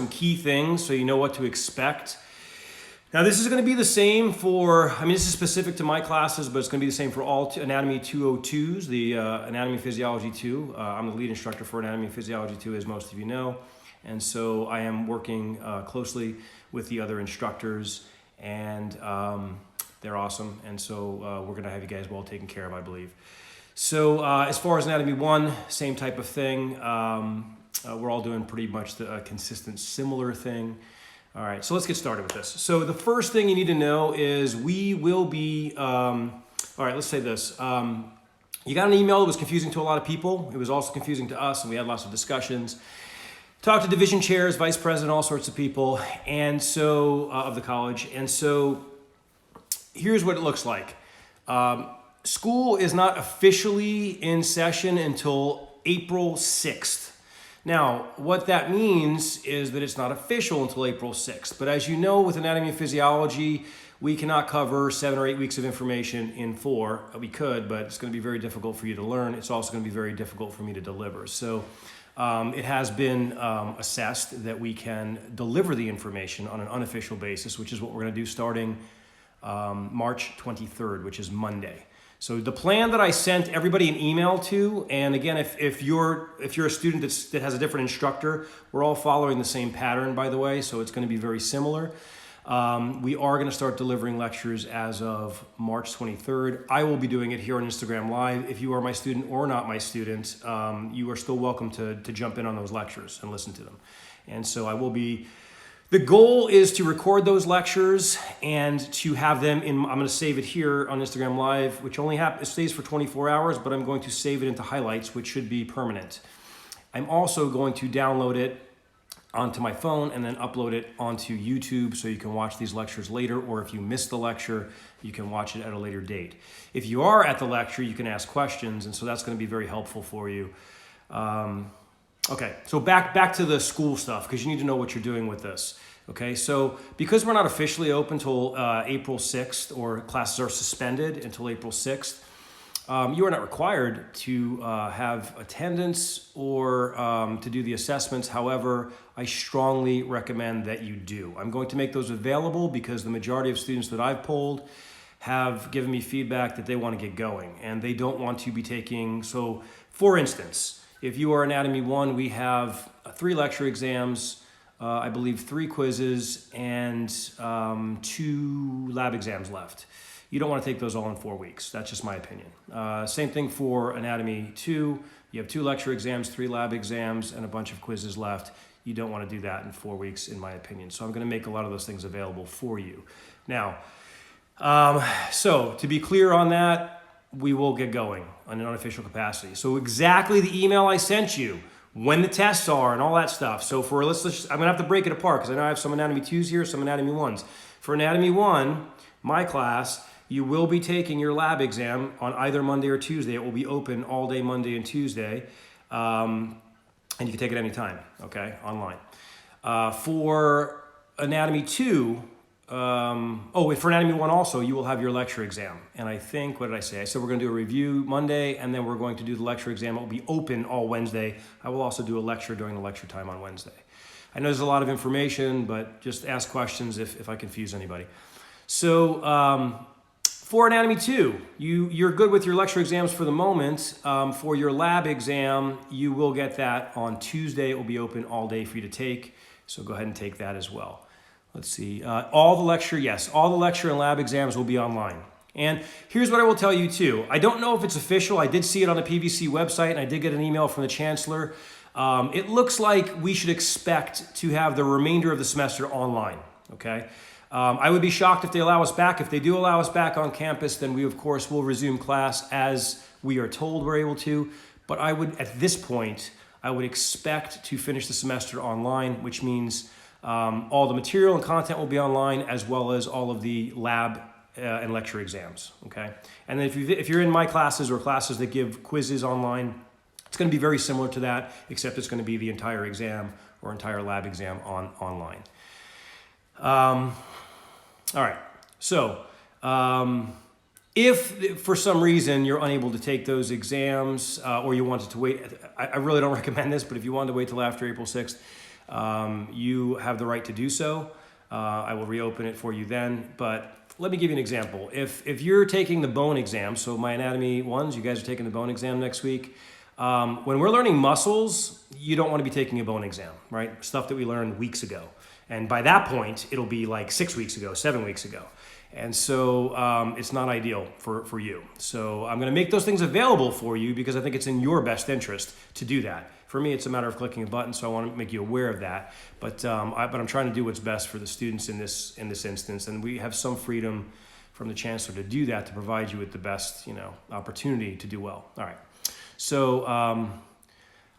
some key things so you know what to expect. Now this is going to be the same for, this is specific to my classes, but it's going to be the same for all Anatomy 202s, the Anatomy Physiology 2. I'm the lead instructor for Anatomy Physiology 2, as most of you know. And so I am working closely with the other instructors, and they're awesome. And so we're going to have you guys well taken care of, I believe. So as far as Anatomy 1, same type of thing. We're all doing pretty much the consistent, similar thing. All right, so let's get started with this. So the first thing you need to know is we will be, all right, let's say this. You got an email that was confusing to a lot of people. It was also confusing to us, and we had lots of discussions. Talked to division chairs, vice president, all sorts of people, and so of the college. And so here's what it looks like. School is not officially in session until April 6th. Now, what that means is that it's not official until April 6th. But as you know, with Anatomy and Physiology, we cannot cover 7 or 8 weeks of information in 4. We could, but it's going to be very difficult for you to learn. It's also going to be very difficult for me to deliver. So it has been assessed that we can deliver the information on an unofficial basis, which is what we're going to do starting March 23rd, which is Monday. So the plan that I sent everybody an email to, and again, if you're a student that has a different instructor, we're all following the same pattern, by the way, so it's going to be very similar. We are going to start delivering lectures as of March 23rd. I will be doing it here on Instagram Live. If you are my student or not my student, you are still welcome to jump in on those lectures and listen to them. And so I will be. The goal is to record those lectures and to have them in, I'm going to save it here on Instagram Live, which only it stays for 24 hours, but I'm going to save it into highlights, which should be permanent. I'm also going to download it onto my phone and then upload it onto YouTube so you can watch these lectures later, or if you missed the lecture, you can watch it at a later date. If you are at the lecture, you can ask questions, and so that's going to be very helpful for you. Okay, so back to the school stuff, because you need to know what you're doing with this. Okay, so because we're not officially open until April 6th, or classes are suspended until April 6th, you are not required to have attendance or to do the assessments. However, I strongly recommend that you do. I'm going to make those available because the majority of students that I've polled have given me feedback that they want to get going and they don't want to be taking, so for instance, if you are Anatomy 1, we have 3 lecture exams, I believe 3 quizzes, and 2 lab exams left. You don't want to take those all in 4 weeks. That's just my opinion. Same thing for Anatomy 2. You have 2 lecture exams, 3 lab exams, and a bunch of quizzes left. You don't want to do that in 4 weeks, in my opinion. So I'm going to make a lot of those things available for you. Now, so to be clear on that, we will get going on an unofficial capacity. So exactly the email I sent you, when the tests are and all that stuff. So for I'm gonna have to break it apart because I know I have some Anatomy 2s here, some Anatomy 1s. For Anatomy 1, my class, you will be taking your lab exam on either Monday or Tuesday. It will be open all day Monday and Tuesday. And you can take it anytime, okay, online. For Anatomy 2, for Anatomy 1 also, you will have your lecture exam. And I think, what did I say? I said we're going to do a review Monday, and then we're going to do the lecture exam. It will be open all Wednesday. I will also do a lecture during the lecture time on Wednesday. I know there's a lot of information, but just ask questions if I confuse anybody. So for Anatomy 2, you're good with your lecture exams for the moment. For your lab exam, you will get that on Tuesday. It will be open all day for you to take. So go ahead and take that as well. Let's see, all the lecture and lab exams will be online. And here's what I will tell you too. I don't know if it's official. I did see it on the PVC website, and I did get an email from the chancellor. It looks like we should expect to have the remainder of the semester online, okay? I would be shocked if they allow us back. If they do allow us back on campus, then we, of course, will resume class as we are told we're able to. But at this point, I would expect to finish the semester online, which means all the material and content will be online, as well as all of the lab and lecture exams, okay? And then if you're in my classes or classes that give quizzes online, it's going to be very similar to that, except it's going to be the entire exam or entire lab exam online. All right, so if for some reason you're unable to take those exams or you wanted to wait, I really don't recommend this, but if you wanted to wait till after April 6th, you have the right to do so. I will reopen it for you then, but let me give you an example. If you're taking the bone exam, so my anatomy ones, you guys are taking the bone exam next week. When we're learning muscles, you don't want to be taking a bone exam, right? Stuff that we learned weeks ago. And by that point, it'll be like 6 weeks ago, 7 weeks ago. And so it's not ideal for you. So I'm going to make those things available for you because I think it's in your best interest to do that. For me, it's a matter of clicking a button, so I want to make you aware of that. But I'm trying to do what's best for the students in this instance, and we have some freedom from the chancellor to do that, to provide you with the best opportunity to do well. All right. So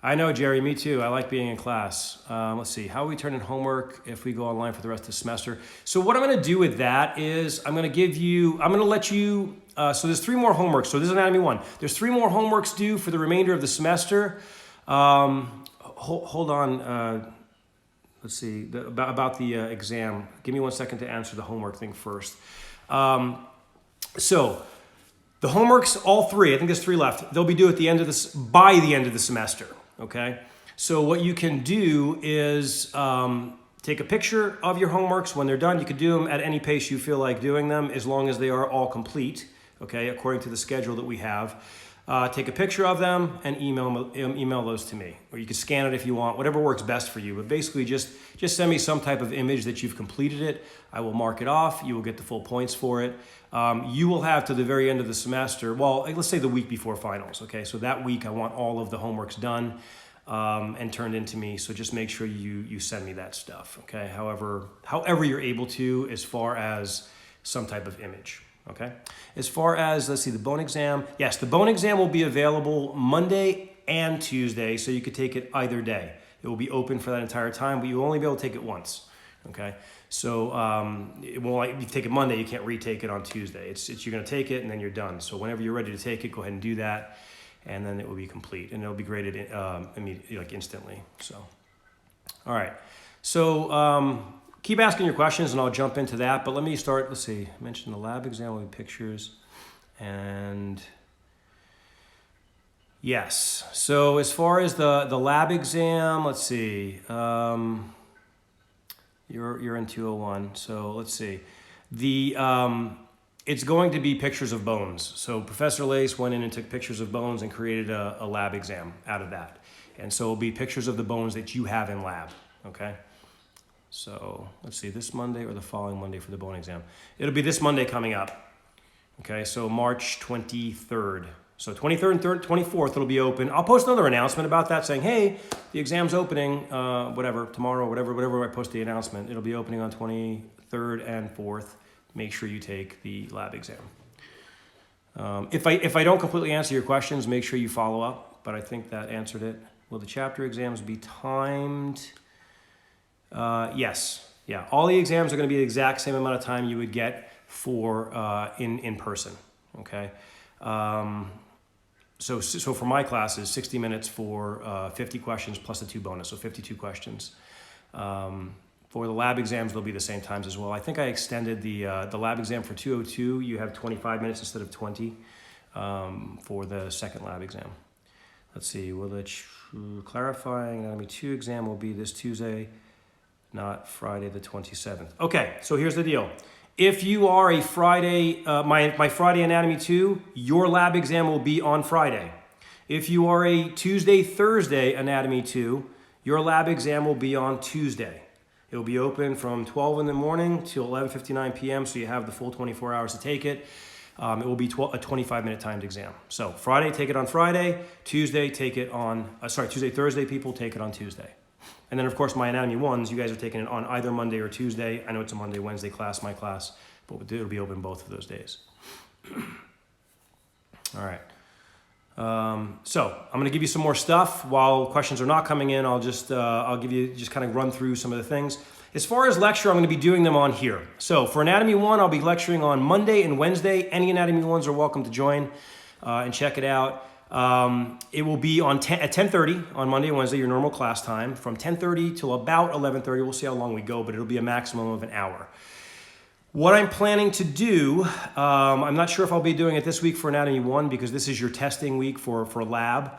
I know, Jerry, me too. I like being in class. Let's see, how we turn in homework if we go online for the rest of the semester. So what I'm going to do with that is I'm going to let you, so there's 3 more homeworks. So this is anatomy 1. There's 3 more homeworks due for the remainder of the semester. Hold on. Let's see, about the exam. Give me 1 second to answer the homework thing first. So the homeworks, all 3, I think there's 3 left. They'll be due by the end of the semester. Okay. So what you can do is take a picture of your homeworks when they're done. You could do them at any pace you feel like doing them, as long as they are all complete. Okay, according to the schedule that we have. Take a picture of them and email those to me, or you can scan it if you want, whatever works best for you. But basically, just send me some type of image that you've completed it. I will mark it off. You will get the full points for it. You will have to the very end of the semester. Well, let's say the week before finals. Okay, so that week I want all of the homeworks done and turned into me. So just make sure you send me that stuff. Okay, however you're able to, as far as some type of image. Okay. As far as, let's see, the bone exam. Yes, the bone exam will be available Monday and Tuesday, so you could take it either day. It will be open for that entire time, but you'll only be able to take it once. Okay. So it won't, like, you take it Monday, you can't retake it on Tuesday. It's you're going to take it and then you're done. So whenever you're ready to take it, go ahead and do that, and then it will be complete, and it'll be graded immediately, like instantly. So, all right. So. Keep asking your questions and I'll jump into that, but let me start. Let's see, I mentioned the lab exam with pictures, and yes. So as far as the lab exam, let's see, you're in 201. So let's see, it's going to be pictures of bones. So Professor Lace went in and took pictures of bones and created a lab exam out of that. And so it'll be pictures of the bones that you have in lab, okay? So let's see, this Monday or the following Monday for the bone exam. It'll be this Monday coming up. Okay, so March 23rd. So 23rd and 24th, it'll be open. I'll post another announcement about that saying, hey, the exam's opening, tomorrow, whatever I post the announcement. It'll be opening on 23rd and 4th. Make sure you take the lab exam. If I don't completely answer your questions, make sure you follow up, but I think that answered it. Will the chapter exams be timed? Yes. Yeah. All the exams are going to be the exact same amount of time you would get for in person. Okay. So for my classes, 60 minutes for 50 questions plus the 2 bonus, so 52 questions. For the lab exams, they'll be the same times as well. I think I extended the lab exam for 202. You have 25 minutes instead of 20 for the second lab exam. Let's see. Will the clarifying anatomy 2 exam will be this Tuesday, not Friday the 27th. Okay, so here's the deal. If you are a Friday, my Friday Anatomy 2, your lab exam will be on Friday. If you are a Tuesday, Thursday Anatomy 2, your lab exam will be on Tuesday. It will be open from 12 in the morning till 11:59 p.m., so you have the full 24 hours to take it. It will be a 25-minute timed exam. So Friday, take it on Friday. Tuesday, take it on, Tuesday, Thursday, people, take it on Tuesday. And then, of course, my Anatomy 1s, you guys are taking it on either Monday or Tuesday. I know it's a Monday, Wednesday class, my class, but it'll be open both of those days. All right. So I'm going to give you some more stuff. While questions are not coming in, I'll give you, just kind of run through some of the things. As far as lecture, I'm going to be doing them on here. So for Anatomy 1, I'll be lecturing on Monday and Wednesday. Any Anatomy 1s are welcome to join and check it out. It will be at 10:30 on Monday and Wednesday, your normal class time, from 10:30 till about 11:30. We'll see how long we go, but it'll be a maximum of an hour. What I'm planning to do, I'm not sure if I'll be doing it this week for Anatomy 1 because this is your testing week for lab.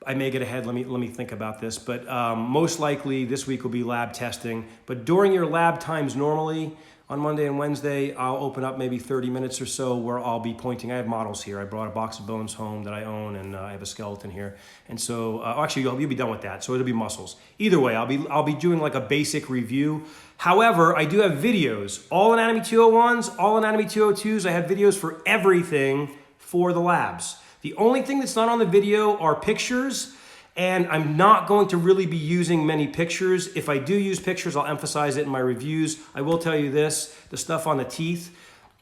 I may get ahead. Let me think about this. But most likely this week will be lab testing. But during your lab times normally, on Monday and Wednesday, I'll open up maybe 30 minutes or so where I'll be pointing. I have models here. I brought a box of bones home that I own, and I have a skeleton here. And so, actually, you'll be done with that. So it'll be muscles. Either way, I'll be doing like a basic review. However, I do have videos. All Anatomy 201s, all Anatomy 202s. I have videos for everything for the labs. The only thing that's not on the video are pictures. And I'm not going to really be using many pictures. If I do use pictures, I'll emphasize it in my reviews. I will tell you this, the stuff on the teeth,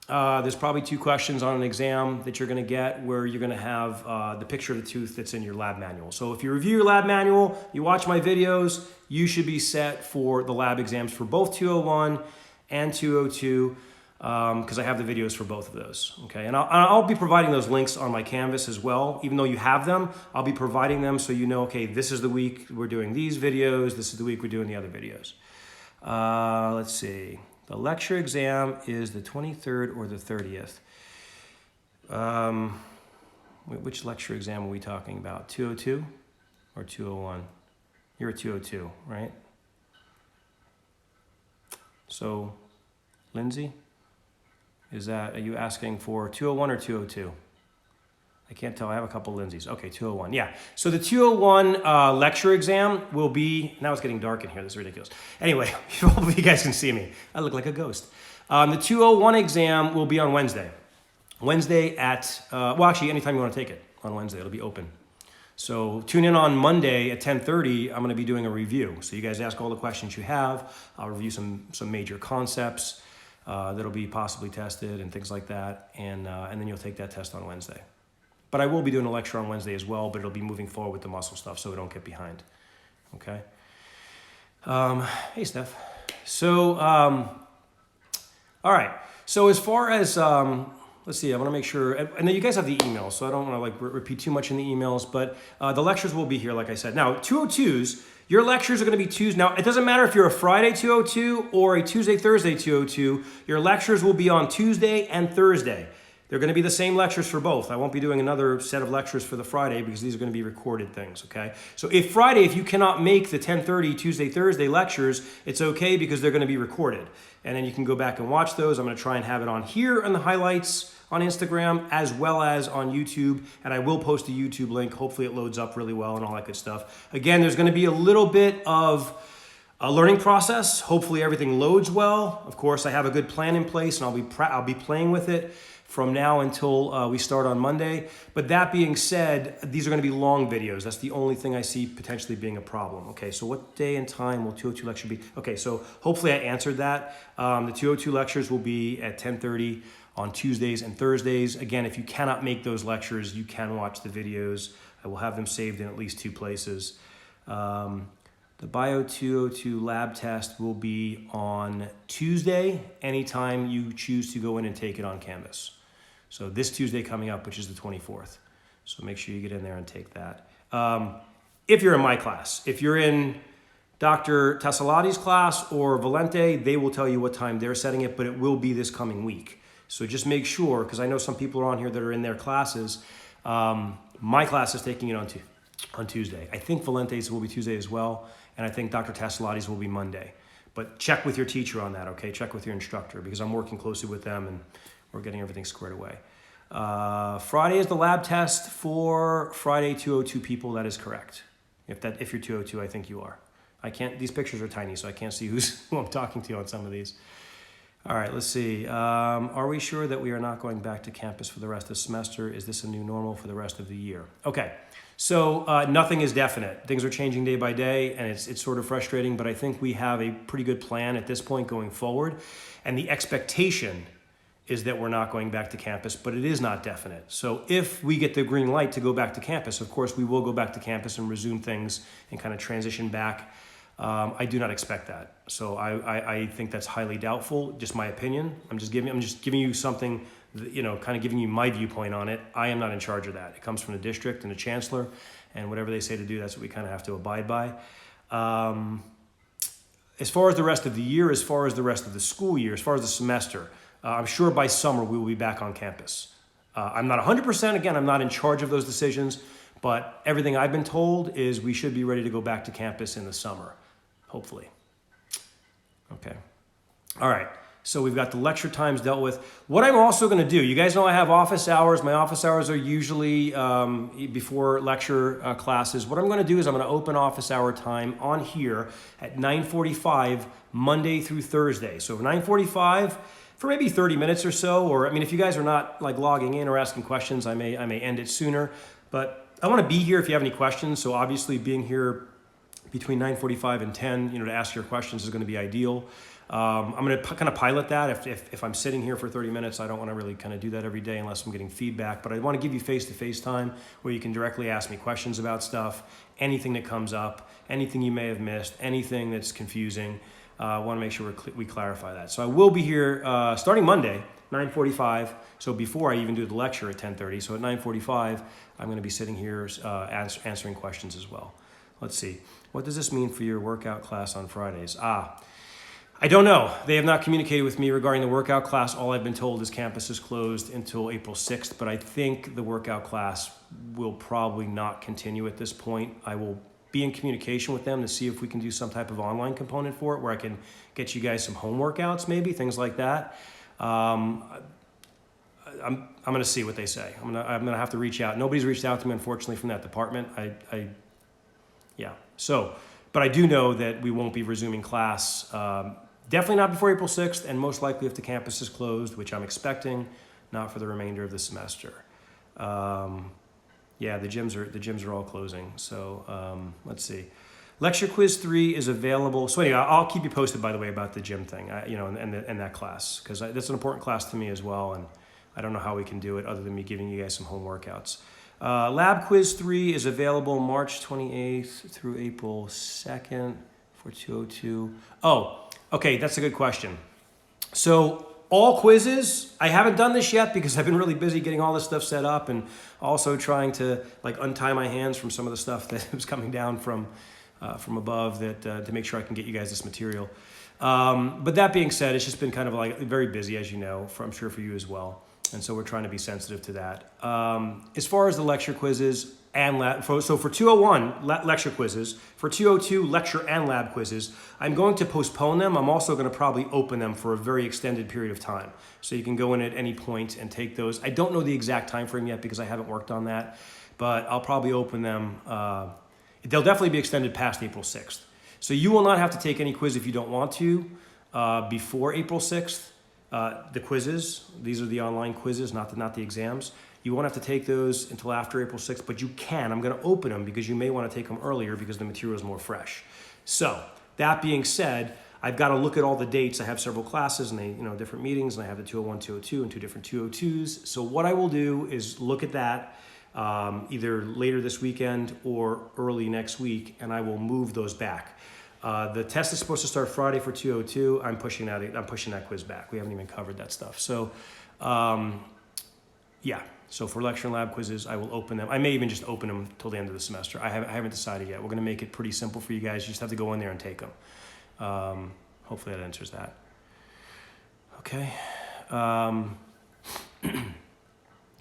there's probably 2 questions on an exam that you're gonna get where you're gonna have the picture of the tooth that's in your lab manual. So if you review your lab manual, you watch my videos, you should be set for the lab exams for both 201 and 202. Because I have the videos for both of those, okay? And I'll be providing those links on my Canvas as well. Even though you have them, I'll be providing them so you know, okay, this is the week we're doing these videos, this is the week we're doing the other videos. Let's see. The lecture exam is the 23rd or the 30th. Which lecture exam are we talking about? 202 or 201? You're a 202, right? So, Lindsay? Are you asking for 201 or 202? I can't tell, I have a couple Lindsays. Okay, 201, yeah. So the 201 lecture exam will be, now it's getting dark in here, this is ridiculous. Anyway, hopefully you guys can see me. I look like a ghost. The 201 exam will be on Wednesday. Wednesday at, well actually anytime you want to take it on Wednesday, it'll be open. So tune in on Monday at 10:30, I'm gonna be doing a review. So you guys ask all the questions you have, I'll review some major concepts. That'll be possibly tested and things like that, and then you'll take that test on Wednesday. But I will be doing a lecture on Wednesday as well, but it'll be moving forward with the muscle stuff so we don't get behind, okay? Hey, Steph. So, all right. So as far as, let's see, I want to make sure, and then you guys have the emails, so I don't want to like repeat too much in the emails, but the lectures will be here, like I said. Now, 202s, your lectures are going to be Tuesday. Now, it doesn't matter if you're a Friday 202 or a Tuesday, Thursday 202. Your lectures will be on Tuesday and Thursday. They're going to be the same lectures for both. I won't be doing another set of lectures for the Friday because these are going to be recorded things, okay? So if Friday, if you cannot make the 10:30 Tuesday, Thursday lectures, it's okay because they're going to be recorded. And then you can go back and watch those. I'm going to try and have it on here in the highlights on Instagram as well as on YouTube. And I will post a YouTube link. Hopefully it loads up really well and all that good stuff. Again, there's going to be a little bit of a learning process. Hopefully everything loads well. Of course, I have a good plan in place and I'll be playing with it from now until we start on Monday. But that being said, these are going to be long videos. That's the only thing I see potentially being a problem. Okay, so what day and time will 202 lecture be? Okay, so hopefully I answered that. The 202 lectures will be at 10:30 on Tuesdays and Thursdays. Again, if you cannot make those lectures, you can watch the videos. I will have them saved in at least 2 places. The Bio 202 lab test will be on Tuesday, anytime you choose to go in and take it on Canvas. So this Tuesday coming up, which is the 24th. So make sure you get in there and take that. If you're in my class, if you're in Dr. Tassalati's class or Valente, they will tell you what time they're setting it, but it will be this coming week. So just make sure, because I know some people are on here that are in their classes. My class is taking it on Tuesday. I think Valente's will be Tuesday as well, and I think Dr. Tassalati's will be Monday. But check with your teacher on that, okay? Check with your instructor, because I'm working closely with them and we're getting everything squared away. Friday is the lab test for Friday 202 people. That is correct. If you're 202, I think you are. These pictures are tiny, so I can't see who I'm talking to on some of these. All right, let's see. Are we sure that we are not going back to campus for the rest of the semester? Is this a new normal for the rest of the year? Okay, so nothing is definite. Things are changing day by day, and it's sort of frustrating, but I think we have a pretty good plan at this point going forward. And the expectation is that we're not going back to campus, but it is not definite. So if we get the green light to go back to campus, of course, we will go back to campus and resume things and kind of transition back. I do not expect that. So I think that's highly doubtful, just my opinion. I'm just giving you something, kind of giving you my viewpoint on it. I am not in charge of that. It comes from the district and the chancellor, and whatever they say to do, that's what we kind of have to abide by. As far as the rest of the year, as far as the rest of the school year, as far as the semester, I'm sure by summer we will be back on campus. I'm not 100%, again, I'm not in charge of those decisions, But everything I've been told is we should be ready to go back to campus in the summer, hopefully. Okay. All right. So we've got the lecture times dealt with. What I'm also going to do, you guys know I have office hours. My office hours are usually before lecture classes. What I'm going to do is I'm going to open office hour time on here at 9:45 Monday through Thursday. So 9:45 for maybe 30 minutes or so. Or I mean, if you guys are not like logging in or asking questions, I may end it sooner. But I want to be here if you have any questions. So obviously being here between 9:45 and 10, to ask your questions is going to be ideal. I'm going to kind of pilot that. If I'm sitting here for 30 minutes, I don't want to really kind of do that every day unless I'm getting feedback. But I want to give you face-to-face time where you can directly ask me questions about stuff, anything that comes up, anything you may have missed, anything that's confusing. I want to make sure we clarify that. So I will be here starting Monday, 9:45. So before I even do the lecture at 10:30. So at 9:45, I'm going to be sitting here answering questions as well. Let's see. What does this mean for your workout class on Fridays? I don't know. They have not communicated with me regarding the workout class. All I've been told is campus is closed until April 6th, but I think the workout class will probably not continue at this point. I will be in communication with them to see if we can do some type of online component for it where I can get you guys some home workouts, maybe, things like that. I'm going to see what they say. I'm going to have to reach out. Nobody's reached out to me, unfortunately, from that department. But I do know that we won't be resuming class. Definitely not before April 6th, and most likely if the campus is closed, which I'm expecting, not for the remainder of the semester. The gyms are all closing. So let's see. Lecture quiz 3 is available. So anyway, I'll keep you posted, by the way, about the gym thing, and that class, because that's an important class to me as well, and I don't know how we can do it other than me giving you guys some home workouts. Lab quiz 3 is available March 28th through April 2nd for 202. Oh, okay, that's a good question. So all quizzes, I haven't done this yet because I've been really busy getting all this stuff set up and also trying to untie my hands from some of the stuff that was coming down from above to make sure I can get you guys this material. But that being said, it's just been kind of very busy, as you know, I'm sure for you as well. And so we're trying to be sensitive to that. As far as the lecture quizzes and so for 201 lecture quizzes, for 202 lecture and lab quizzes, I'm going to postpone them. I'm also going to probably open them for a very extended period of time. So you can go in at any point and take those. I don't know the exact time frame yet because I haven't worked on that, but I'll probably open them. They'll definitely be extended past April 6th. So you will not have to take any quiz if you don't want to before April 6th. The quizzes, these are the online quizzes, not the exams. You won't have to take those until after April 6th, but you can. I'm going to open them because you may want to take them earlier because the material is more fresh. So that being said, I've got to look at all the dates. I have several classes and different meetings, and I have the 201, 202, and 2 different 202s. So what I will do is look at that either later this weekend or early next week, and I will move those back. The test is supposed to start Friday for 202. I'm pushing that quiz back. We haven't even covered that stuff. So, So for lecture and lab quizzes, I will open them. I may even just open them till the end of the semester. I haven't decided yet. We're going to make it pretty simple for you guys. You just have to go in there and take them. Hopefully that answers that. Okay.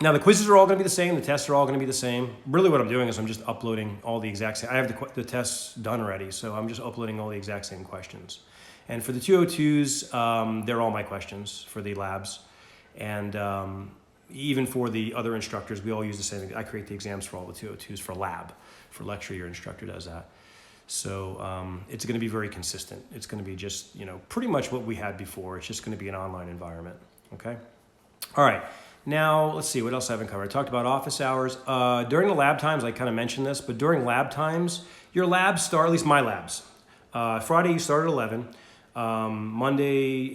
Now the quizzes are all going to be the same. The tests are all going to be the same. Really what I'm doing is I'm just uploading all the exact same. I have the tests done already, so I'm just uploading all the exact same questions. And for the 202s, they're all my questions for the labs. And even for the other instructors, we all use the same. I create the exams for all the 202s for lab. For lecture, your instructor does that. So it's going to be very consistent. It's going to be just, pretty much what we had before. It's just going to be an online environment. Okay? All right. Now, let's see, what else I haven't covered? I talked about office hours. During the lab times, I kind of mentioned this, but during lab times, your labs start, at least my labs. Friday, you start at 11. Monday,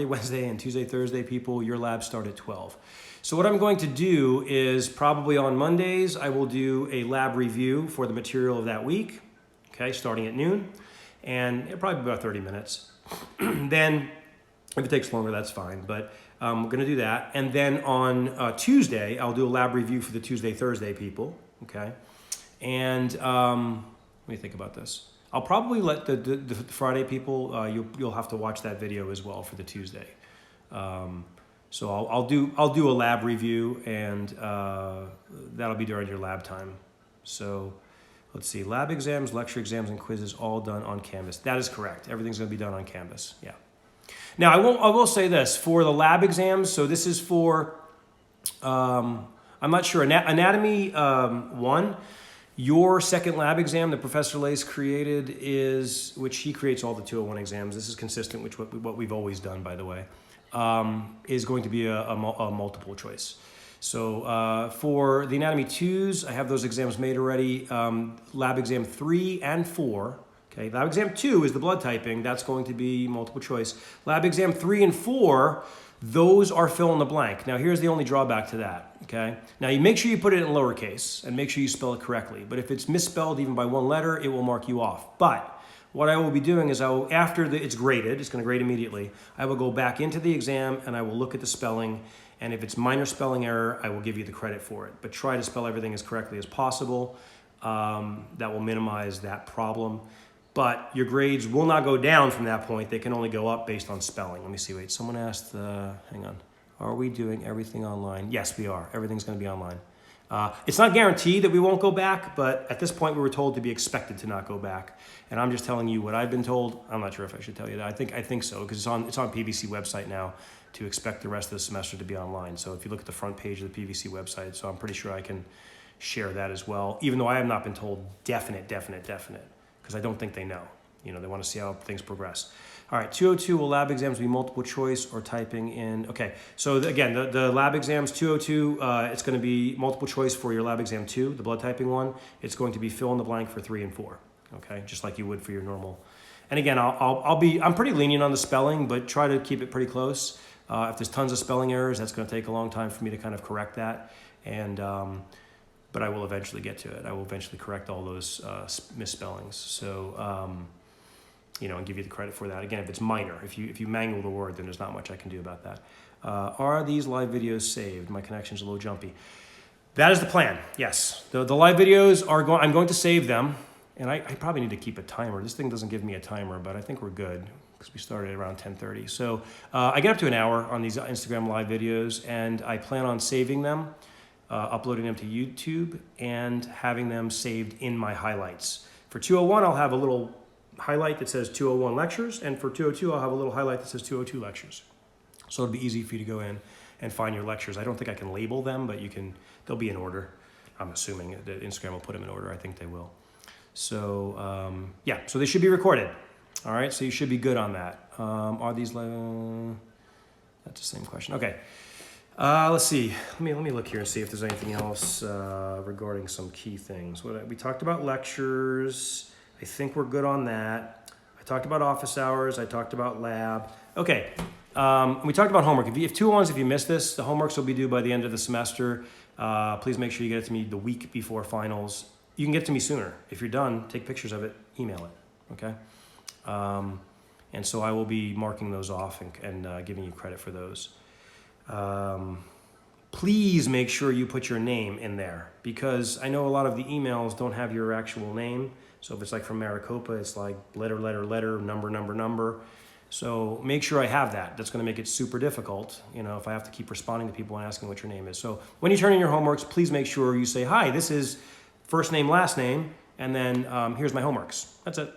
Wednesday, and Tuesday, Thursday, people, your labs start at 12. So what I'm going to do is probably on Mondays, I will do a lab review for the material of that week, okay, starting at noon, and it'll probably be about 30 minutes. Then, if it takes longer, that's fine, but I'm going to do that. And then on Tuesday, I'll do a lab review for the Tuesday, Thursday people, okay? And let me think about this. I'll probably let the Friday people, you'll have to watch that video as well for the Tuesday. So I'll do a lab review, and that'll be during your lab time. So let's see, lab exams, lecture exams, and quizzes all done on Canvas. That is correct. Everything's going to be done on Canvas. Yeah. Now I will say this for the lab exams. So this is for I'm not sure, anatomy 1. Your second lab exam that Professor Lace created is, which he creates all the 201 exams. This is consistent with what we've always done, by the way, is going to be a multiple choice. So for the anatomy 2s, I have those exams made already. Lab exam 3 and 4. Okay, lab exam 2 is the blood typing. That's going to be multiple choice. Lab exam 3 and 4, those are fill in the blank. Now here's the only drawback to that, okay? Now you make sure you put it in lowercase and make sure you spell it correctly. But if it's misspelled even by one letter, it will mark you off. But what I will be doing is after it's graded, it's gonna grade immediately, I will go back into the exam and I will look at the spelling, and if it's minor spelling error, I will give you the credit for it. But try to spell everything as correctly as possible. That will minimize that problem. But your grades will not go down from that point. They can only go up based on spelling. Let me see, wait, someone asked, hang on. Are we doing everything online? Yes, we are. Everything's gonna be online. It's not guaranteed that we won't go back, but at this point we were told to be expected to not go back. And I'm just telling you what I've been told. I'm not sure if I should tell you that. I think so, because it's on PVC website now to expect the rest of the semester to be online. So if you look at the front page of the PVC website, so I'm pretty sure I can share that as well, even though I have not been told definite, because I don't think they know. You know, they want to see how things progress. All right, 202, will lab exams be multiple choice or typing in? Okay, so again, the lab exams, 202, it's going to be multiple choice for your lab exam 2, the blood typing one. It's going to be fill in the blank for 3 and 4, okay? Just like you would for your normal. And again, I'm pretty lenient on the spelling, but try to keep it pretty close. If there's tons of spelling errors, that's going to take a long time for me to kind of correct that. And but I will eventually get to it. I will eventually correct all those misspellings. So, you know, and give you the credit for that. Again, if it's minor, if you mangle the word, then there's not much I can do about that. Are these live videos saved? My connection's a little jumpy. That is the plan, yes. The live videos I'm going to save them, and I probably need to keep a timer. This thing doesn't give me a timer, but I think we're good because we started at around 10:30. So I get up to an hour on these Instagram live videos, and I plan on saving them, uploading them to YouTube, and having them saved in my highlights. For 201, I'll have a little highlight that says 201 lectures, and for 202, I'll have a little highlight that says 202 lectures. So it'll be easy for you to go in and find your lectures. I don't think I can label them, but they'll be in order. I'm assuming that Instagram will put them in order. I think they will. So yeah, so they should be recorded. All right, so you should be good on that. Are these, that's the same question. Okay. Let's see. Let me look here and see if there's anything else regarding some key things. We talked about lectures. I think we're good on that. I talked about office hours. I talked about lab. Okay. We talked about homework. If you missed this, the homeworks will be due by the end of the semester. Please make sure you get it to me the week before finals. You can get it to me sooner. If you're done, take pictures of it, email it. Okay. And so I will be marking those off and giving you credit for those. Please make sure you put your name in there, because I know a lot of the emails don't have your actual name. So if it's like from Maricopa, it's like letter, number. So make sure I have that. That's going to make it super difficult, you know, if I have to keep responding to people and asking what your name is. So when you turn in your homeworks, please make sure you say, hi, this is first name, last name, and then here's my homeworks. That's it.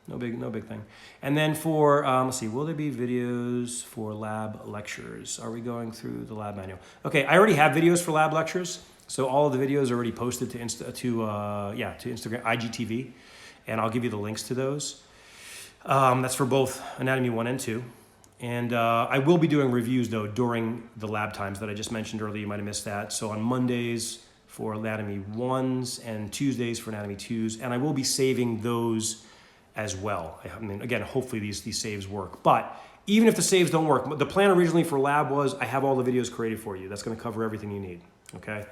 No big thing. And then for, let's see, will there be videos for lab lectures? Are we going through the lab manual? Okay, I already have videos for lab lectures. So all of the videos are already posted to Instagram, IGTV, and I'll give you the links to those. That's for both Anatomy 1 and 2. And I will be doing reviews, though, during the lab times that I just mentioned earlier. You might have missed that. So on Mondays for Anatomy 1s and Tuesdays for Anatomy 2s. And I will be saving those as well. I mean, again, hopefully these saves work. But even if the saves don't work, the plan originally for lab was I have all the videos created for you. That's going to cover everything you need, okay?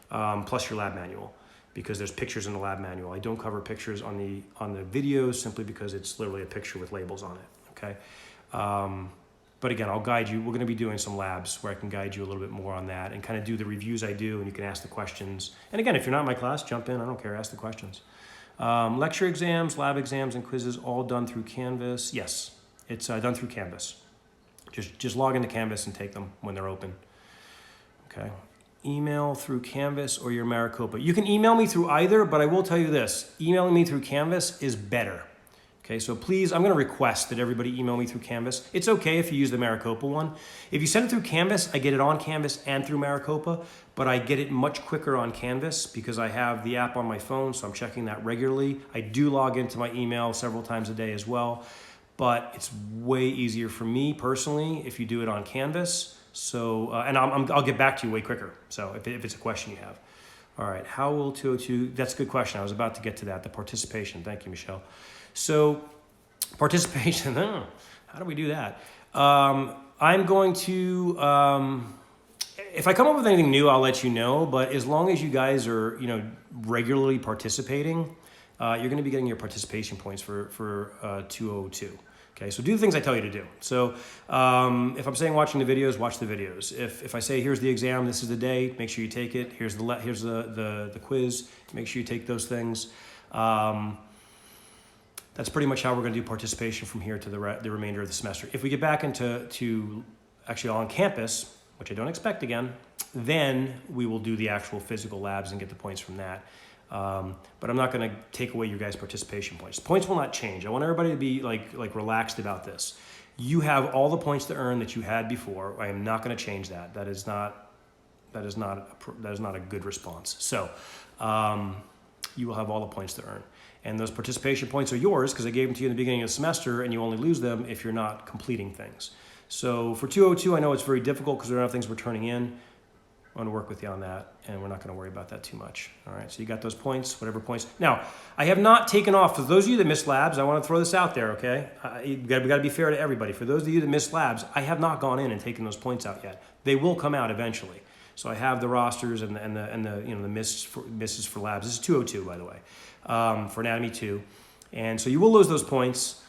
Plus your lab manual, because there's pictures in the lab manual. I don't cover pictures on the videos simply because it's literally a picture with labels on it, okay? But again, I'll guide you. We're going to be doing some labs where I can guide you a little bit more on that and kind of do the reviews I do, and you can ask the questions. And again, if you're not in my class, jump in. I don't care. Ask the questions. Lecture exams, lab exams, and quizzes all done through Canvas. Yes, it's done through Canvas. Just log into Canvas and take them when they're open. Okay. Email through Canvas or your Maricopa. You can email me through either, but I will tell you this, emailing me through Canvas is better. Okay, so please, I'm gonna request that everybody email me through Canvas. It's okay if you use the Maricopa one. If you send it through Canvas, I get it on Canvas and through Maricopa, but I get it much quicker on Canvas because I have the app on my phone, so I'm checking that regularly. I do log into my email several times a day as well, but it's way easier for me personally if you do it on Canvas. So, and I'll get back to you way quicker. So if it's a question you have. All right, how will 202, that's a good question. I was about to get to that, the participation. Thank you, Michelle. So participation, how do we do that? I'm going to, if I come up with anything new, I'll let you know, but as long as you guys are, regularly participating, you're gonna be getting your participation points for 202. Okay, so do the things I tell you to do. So if I'm saying watching the videos, watch the videos. If I say here's the exam, this is the day, make sure you take it. Here's the quiz, make sure you take those things. That's pretty much how we're going to do participation from here to the remainder of the semester. If we get back into actually on campus, which I don't expect again, then we will do the actual physical labs and get the points from that. But I'm not going to take away your guys' participation points. Points will not change. I want everybody to be like relaxed about this. You have all the points to earn that you had before. I am not going to change that. That is not a good response. So you will have all the points to earn. And those participation points are yours because I gave them to you in the beginning of the semester, and you only lose them if you're not completing things. So for 202, I know it's very difficult because there are things we're turning in. I'm going to work with you on that, and we're not going to worry about that too much. All right, so you got those points, whatever points. Now, I have not taken off. For those of you that missed labs, I want to throw this out there, okay? We got to be fair to everybody. For those of you that missed labs, I have not gone in and taken those points out yet. They will come out eventually. So I have the rosters and the misses for labs. This is 202, by the way, for Anatomy 2. And so you will lose those points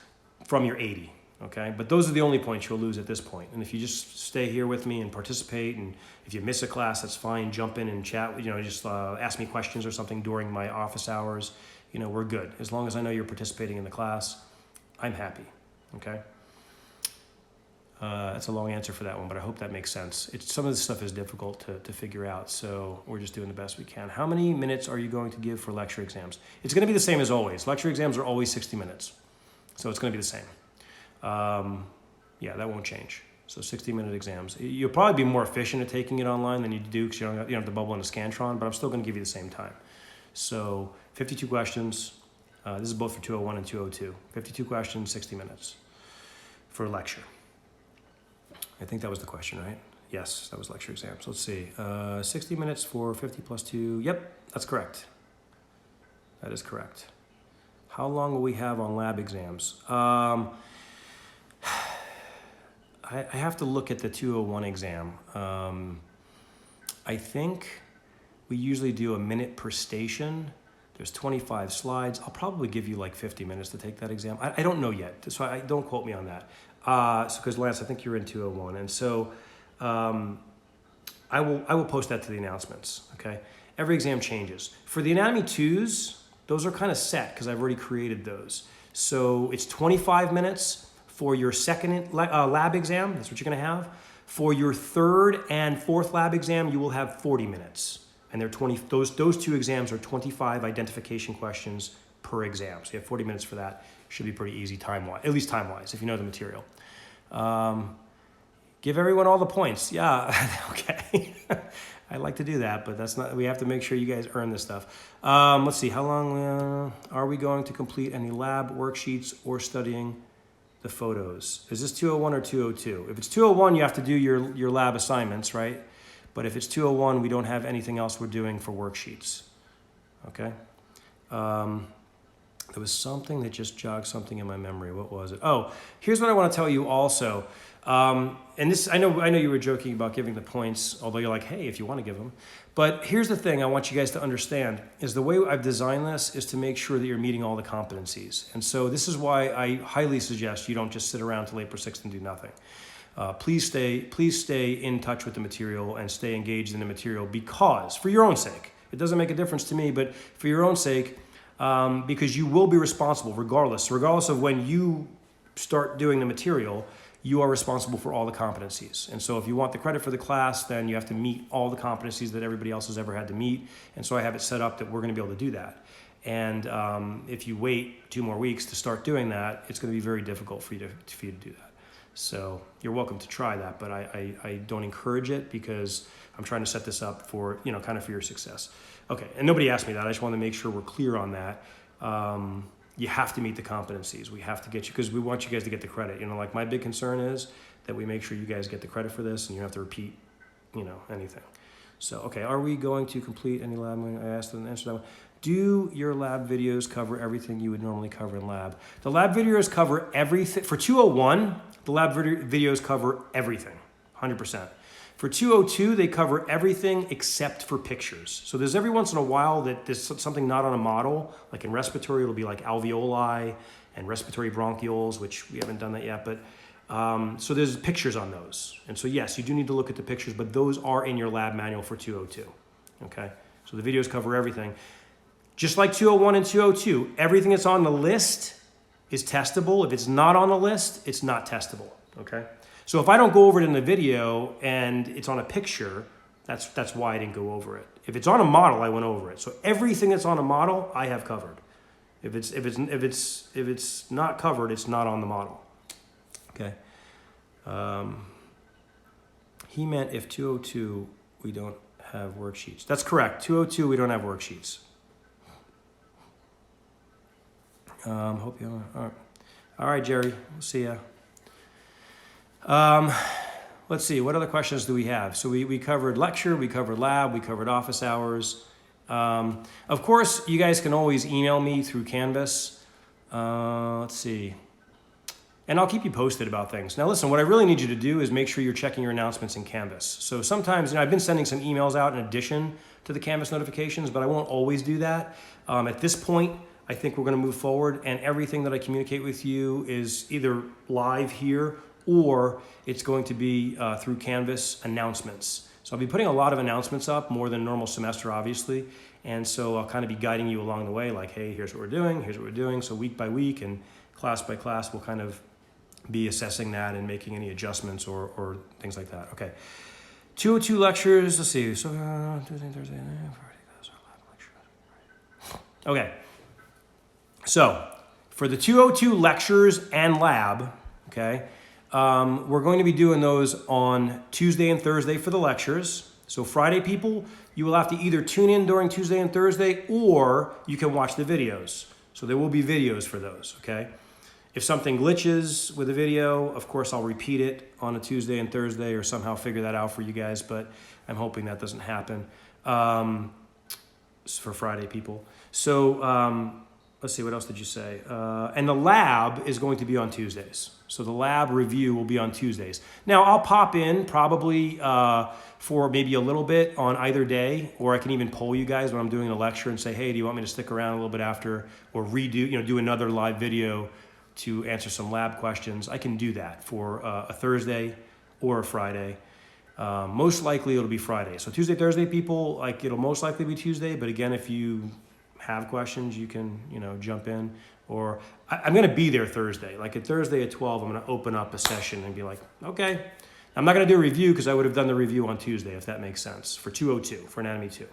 from your 80, okay? But those are the only points you'll lose at this point. And if you just stay here with me and participate, and if you miss a class, that's fine. Jump in and chat, just ask me questions or something during my office hours. We're good. As long as I know you're participating in the class, I'm happy, okay? That's a long answer for that one, but I hope that makes sense. Some of this stuff is difficult to figure out, so we're just doing the best we can. How many minutes are you going to give for lecture exams? It's going to be the same as always. Lecture exams are always 60 minutes, so it's going to be the same. Yeah, that won't change. So 60-minute exams. You'll probably be more efficient at taking it online than you do because you don't have to bubble in a Scantron, but I'm still going to give you the same time. So 52 questions. This is both for 201 and 202. 52 questions, 60 minutes for a lecture. I think that was the question, right? Yes, that was lecture exams. Let's see. 60 minutes for 50 plus 2. Yep, that's correct. That is correct. How long will we have on lab exams? I have to look at the 201 exam. I think we usually do a minute per station. There's 25 slides. I'll probably give you like 50 minutes to take that exam. I don't know yet, so don't quote me on that. Because Lance, I think you're in 201, and so I will post that to the announcements. Okay, every exam changes. For the Anatomy 2s, those are kind of set because I've already created those. So it's 25 minutes for your second lab exam. That's what you're going to have. For your third and fourth lab exam, you will have 40 minutes, and they're 20. Those two exams are 25 identification questions per exam. So you have 40 minutes for that. Should be pretty easy time-wise, at least time-wise, if you know the material. Give everyone all the points. Yeah, okay. I like to do that, but that's not. We have to make sure you guys earn this stuff. Let's see. How long are we going to complete any lab worksheets or studying the photos? Is this 201 or 202? If it's 201, you have to do your lab assignments, right? But if it's 201, we don't have anything else we're doing for worksheets. Okay. There was something that just jogged something in my memory. What was it? Oh, here's what I want to tell you also. And this, I know you were joking about giving the points, although you're like, hey, if you want to give them. But here's the thing I want you guys to understand is the way I've designed this is to make sure that you're meeting all the competencies. And so this is why I highly suggest you don't just sit around till April 6th and do nothing. Please stay in touch with the material and stay engaged in the material because, for your own sake, it doesn't make a difference to me, but for your own sake, because you will be responsible regardless of when you start doing the material, you are responsible for all the competencies. And so if you want the credit for the class, then you have to meet all the competencies that everybody else has ever had to meet. And so I have it set up that we're going to be able to do that. And if you wait 2 more weeks to start doing that, it's going to be very difficult for you to do that. So you're welcome to try that, but I don't encourage it because I'm trying to set this up for, kind of for your success. Okay, and nobody asked me that. I just want to make sure we're clear on that. You have to meet the competencies. We have to get you, because we want you guys to get the credit. Like my big concern is that we make sure you guys get the credit for this and you don't have to repeat, anything. So, okay, are we going to complete any lab? I asked them to answer that one. Do your lab videos cover everything you would normally cover in lab? The lab videos cover everything. For 201, the lab videos cover everything, 100%. For 202, they cover everything except for pictures. So there's every once in a while that there's something not on a model, like in respiratory, it'll be like alveoli and respiratory bronchioles, which we haven't done that yet, but so there's pictures on those. And so yes, you do need to look at the pictures, but those are in your lab manual for 202, okay? So the videos cover everything. Just like 201 and 202, everything that's on the list is testable. If it's not on the list, it's not testable, okay? So if I don't go over it in the video and it's on a picture, that's why I didn't go over it. If it's on a model, I went over it. So everything that's on a model, I have covered. If it's not covered, it's not on the model. Okay. He meant if 202 we don't have worksheets. That's correct. 202 we don't have worksheets. Hope you all right, Jerry. We'll see ya. Let's see, what other questions do we have? So we covered lecture, we covered lab, we covered office hours. Of course, you guys can always email me through Canvas. Let's see. And I'll keep you posted about things. Now listen, what I really need you to do is make sure you're checking your announcements in Canvas. So sometimes, I've been sending some emails out in addition to the Canvas notifications, but I won't always do that. At this point, I think we're going to move forward, and everything that I communicate with you is either live here or it's going to be through Canvas announcements. So I'll be putting a lot of announcements up, more than normal semester, obviously. And so I'll kind of be guiding you along the way, like, hey, here's what we're doing, here's what we're doing. So week by week and class by class, we'll kind of be assessing that and making any adjustments or things like that. Okay. 202 lectures, let's see. So Tuesday, Thursday, Friday, that's our lab lecture. Okay. So for the 202 lectures and lab, okay, we're going to be doing those on Tuesday and Thursday for the lectures. So Friday, people, you will have to either tune in during Tuesday and Thursday, or you can watch the videos. So there will be videos for those, okay? If something glitches with a video, of course, I'll repeat it on a Tuesday and Thursday or somehow figure that out for you guys, but I'm hoping that doesn't happen for Friday, people. So let's see, what else did you say? And the lab is going to be on Tuesdays. So the lab review will be on Tuesdays. Now, I'll pop in probably for maybe a little bit on either day, or I can even poll you guys when I'm doing a lecture and say, hey, do you want me to stick around a little bit after, or redo, do another live video to answer some lab questions? I can do that for a Thursday or a Friday. Most likely it'll be Friday. So Tuesday, Thursday, people, it'll most likely be Tuesday, but again, if you have questions, you can, jump in. Or I'm going to be there Thursday. Like at Thursday at 12, I'm going to open up a session and be like, okay. I'm not going to do a review because I would have done the review on Tuesday, if that makes sense, for 202, for Anatomy 2.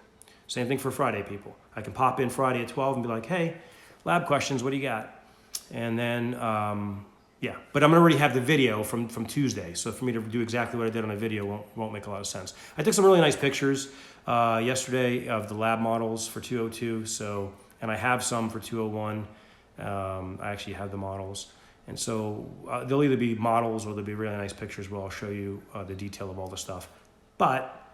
Same thing for Friday, people. I can pop in Friday at 12 and be like, hey, lab questions, what do you got? And then, yeah. But I'm going to already have the video from Tuesday. So for me to do exactly what I did on a video won't make a lot of sense. I took some really nice pictures yesterday of the lab models for 202. So, and I have some for 201. I actually have the models. And so there'll either be models or there'll be really nice pictures where I'll show you the detail of all the stuff. But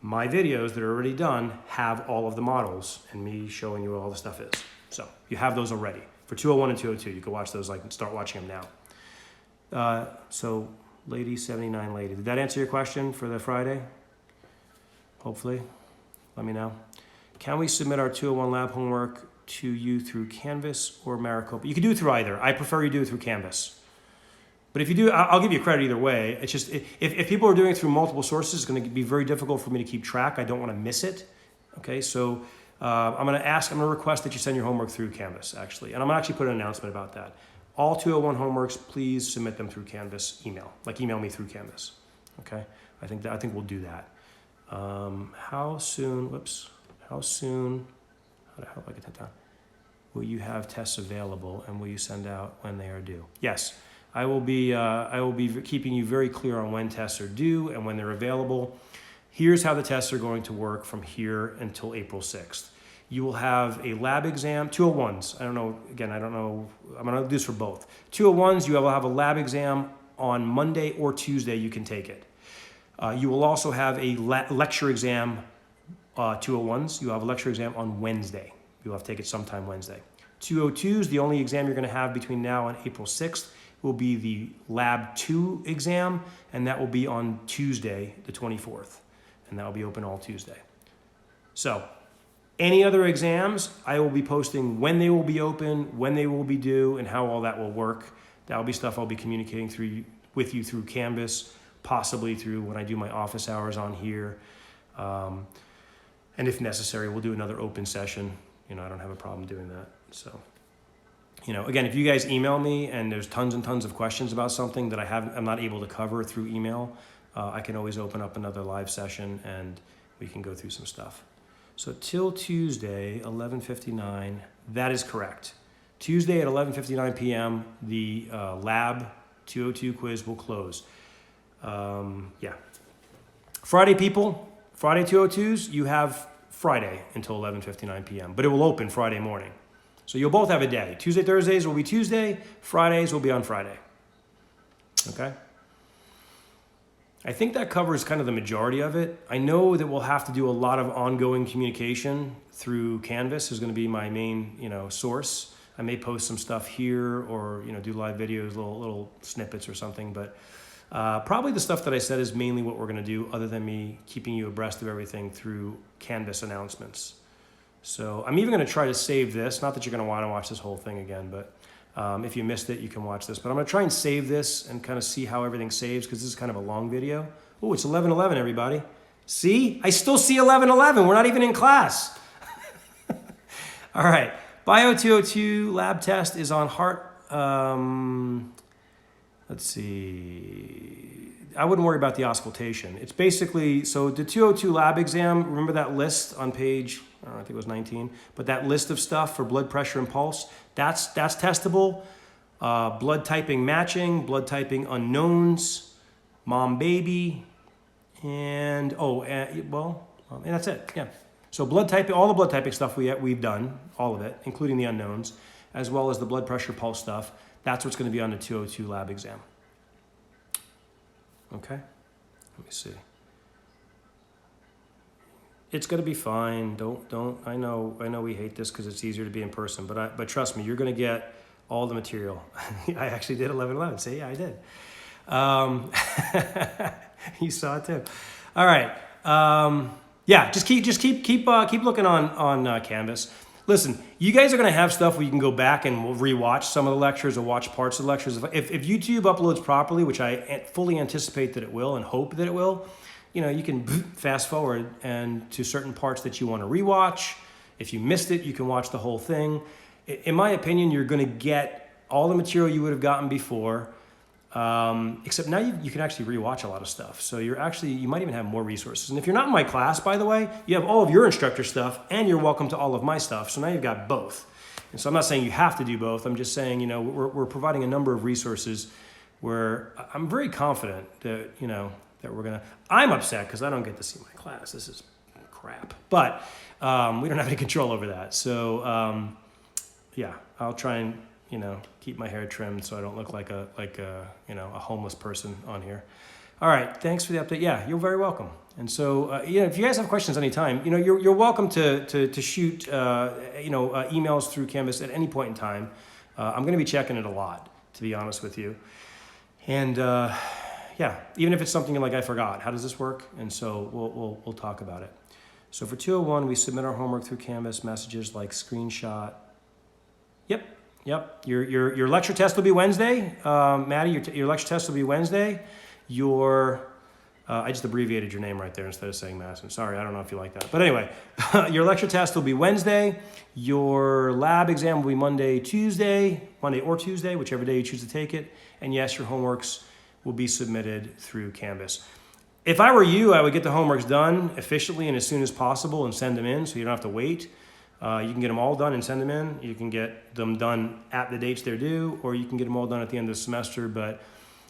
my videos that are already done have all of the models and me showing you what all the stuff is. So you have those already. For 201 and 202, you can watch those, start watching them now. So Lady 79 Lady, did that answer your question for the Friday? Hopefully, let me know. Can we submit our 201 lab homework to you through Canvas or Maricopa? You can do it through either. I prefer you do it through Canvas. But if you do, I'll give you credit either way. It's just, if people are doing it through multiple sources, it's going to be very difficult for me to keep track. I don't want to miss it. Okay, so I'm going to request that you send your homework through Canvas, actually. And I'm going to actually put an announcement about that. All 201 homeworks, please submit them through Canvas email. Like email me through Canvas. Okay, I think we'll do that. How soon? How do I get that down? Will you have tests available, and will you send out when they are due? Yes, I will be keeping you very clear on when tests are due and when they're available. Here's how the tests are going to work from here until April 6th. You will have a lab exam, 201s. I don't know, I'm gonna do this for both. 201s, you will have a lab exam on Monday or Tuesday, you can take it. You will also have a lecture exam, 201s, you have a lecture exam on Wednesday. You'll have to take it sometime Wednesday. 202s, the only exam you're gonna have between now and April 6th will be the Lab 2 exam, and that will be on Tuesday, the 24th. And that will be open all Tuesday. So, any other exams, I will be posting when they will be open, when they will be due, and how all that will work. That will be stuff I'll be communicating with you through Canvas, possibly through when I do my office hours on here. And if necessary, we'll do another open session. I don't have a problem doing that. So, again, if you guys email me and there's tons and tons of questions about something that I'm not able to cover through email, I can always open up another live session and we can go through some stuff. So till Tuesday, 11:59, that is correct. Tuesday at 11:59 p.m., the Lab 202 quiz will close. Friday, people, Friday 202s, you have Friday until 11:59 p.m., but it will open Friday morning. So you'll both have a day. Tuesday, Thursdays will be Tuesday, Fridays will be on Friday. Okay? I think that covers kind of the majority of it. I know that we'll have to do a lot of ongoing communication through Canvas is going to be my main, source. I may post some stuff here or, do live videos, little snippets or something, but probably the stuff that I said is mainly what we're going to do other than me keeping you abreast of everything through Canvas announcements. So I'm even going to try to save this. Not that you're going to want to watch this whole thing again, but if you missed it, you can watch this. But I'm going to try and save this and kind of see how everything saves because this is kind of a long video. Oh, it's 11:11, everybody. See? I still see 11:11. We're not even in class. All right. Bio 202 lab test is on heart. Let's see. I wouldn't worry about the auscultation. It's basically, so the 202 lab exam, remember that list on page, I think it was 19, but that list of stuff for blood pressure and pulse, that's testable. Blood typing matching, blood typing unknowns, mom baby, and that's it, yeah. So blood typing, all the blood typing stuff we've done, all of it, including the unknowns, as well as the blood pressure pulse stuff, that's what's going to be on the 202 lab exam. Okay, let me see. It's going to be fine. Don't. I know we hate this because it's easier to be in person, but trust me, you're going to get all the material. I actually did 11:11. See, I did. You saw it too. All right. Just keep looking on Canvas. Listen, you guys are going to have stuff where you can go back and we'll rewatch some of the lectures or watch parts of the lectures. If YouTube uploads properly, which I fully anticipate that it will and hope that it will, you can fast forward and to certain parts that you want to rewatch. If you missed it, you can watch the whole thing. In my opinion, you're going to get all the material you would have gotten before, except now you can actually rewatch a lot of stuff. So you might even have more resources. And if you're not in my class, by the way, you have all of your instructor stuff and you're welcome to all of my stuff. So now you've got both. And so I'm not saying you have to do both. I'm just saying, we're providing a number of resources where I'm very confident that, that we're going to, I'm upset because I don't get to see my class. This is crap, but we don't have any control over that. So I'll try and, keep my hair trimmed so I don't look like a homeless person on here. All right, thanks for the update. Yeah, you're very welcome. And so, if you guys have questions anytime, you're welcome to shoot, emails through Canvas at any point in time. I'm going to be checking it a lot, to be honest with you. And even if it's something like I forgot, how does this work? And so we'll talk about it. So for 201, we submit our homework through Canvas, messages like screenshot. Yep. Your lecture test will be Wednesday. Maddie, your lecture test will be Wednesday. Your I just abbreviated your name right there instead of saying Madison. Sorry, I don't know if you like that. But anyway, your lecture test will be Wednesday. Your lab exam will be Monday or Tuesday, whichever day you choose to take it. And yes, your homeworks will be submitted through Canvas. If I were you, I would get the homeworks done efficiently and as soon as possible and send them in so you don't have to wait. You can get them all done and send them in. You can get them done at the dates they're due, or you can get them all done at the end of the semester. But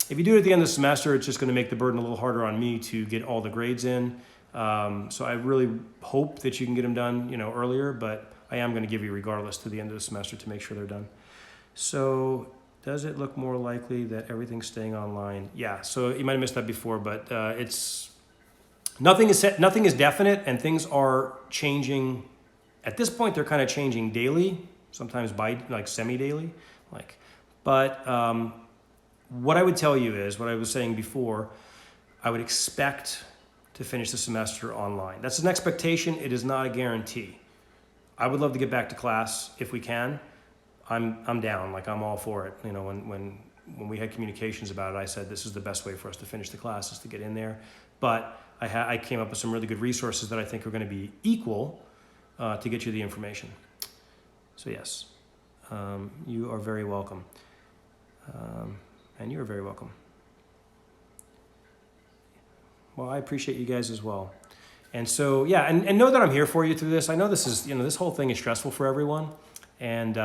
if you do it at the end of the semester, it's just going to make the burden a little harder on me to get all the grades in. So I really hope that you can get them done, earlier, but I am going to give you regardless to the end of the semester to make sure they're done. So does it look more likely that everything's staying online? Yeah, so you might have missed that before, but nothing is set, nothing is definite, and things are changing. At this point, they're kind of changing daily, sometimes semi-daily. But what I would tell you is, what I was saying before, I would expect to finish the semester online. That's an expectation. It is not a guarantee. I would love to get back to class if we can. I'm down. I'm all for it. When we had communications about it, I said this is the best way for us to finish the class is to get in there. But I came up with some really good resources that I think are going to be equal to get you the information. So yes, you are very welcome. And you're very welcome. Well, I appreciate you guys as well. And so, yeah, and know that I'm here for you through this. I know this is, this whole thing is stressful for everyone. And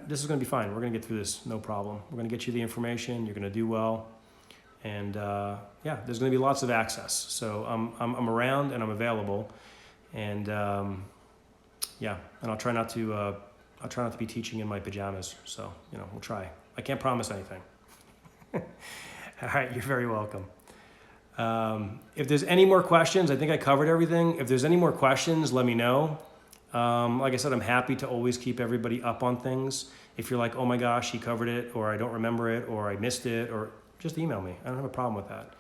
this is going to be fine. We're going to get through this, no problem. We're going to get you the information. You're going to do well. And yeah, there's going to be lots of access. So I'm around and I'm available. And yeah, and I'll try not to be teaching in my pajamas. So, we'll try. I can't promise anything. All right, you're very welcome. If there's any more questions, I think I covered everything. If there's any more questions, let me know. Like I said, I'm happy to always keep everybody up on things. If you're like, oh my gosh, he covered it, or I don't remember it, or I missed it, or just email me. I don't have a problem with that.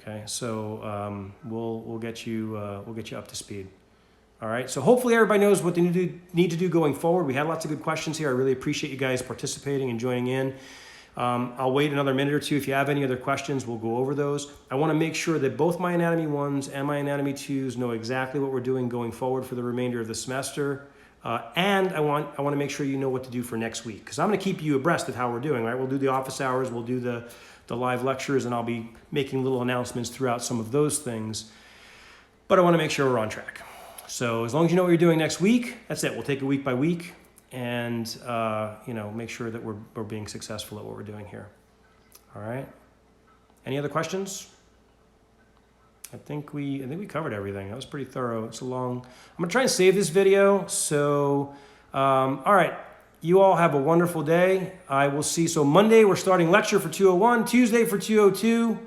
Okay, so we'll get you up to speed. All right, so hopefully everybody knows what they need to do going forward. We had lots of good questions here. I really appreciate you guys participating and joining in. I'll wait another minute or two. If you have any other questions, we'll go over those. I want to make sure that both my Anatomy 1s and my Anatomy 2s know exactly what we're doing going forward for the remainder of the semester. And I want to make sure you know what to do for next week, because I'm going to keep you abreast of how we're doing, right? We'll do the office hours, we'll do the live lectures, and I'll be making little announcements throughout some of those things. But I want to make sure we're on track. So as long as you know what you're doing next week, that's it. We'll take it week by week and make sure that we're being successful at what we're doing here. All right. Any other questions? I think we covered everything. That was pretty thorough. It's a long. I'm gonna try and save this video. So, all right. You all have a wonderful day. I will see. So Monday we're starting lecture for 201. Tuesday for 202.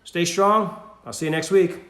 Stay strong. I'll see you next week.